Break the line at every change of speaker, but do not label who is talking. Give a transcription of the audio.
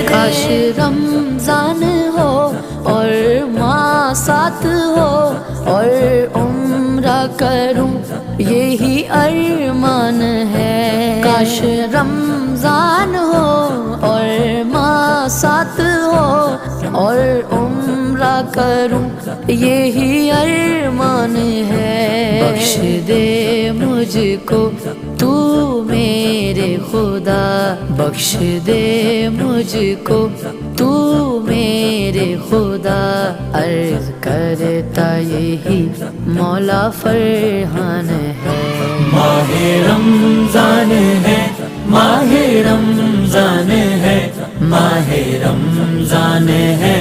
काश रमजान हो और माँ साथ हो और उम्रा करूं यही अरमान है। काश रमजान हो और माँ साथ हो और उम्रा करूं यही अरमान है। बख्श दे मुझको तू मेरे खुदा, बख्श दे मुझको तू मेरे खुदा। अर्ज करता यही मौला फरहान है।
माहे रमजान है, माहे रमजान है, माहे रमजान है।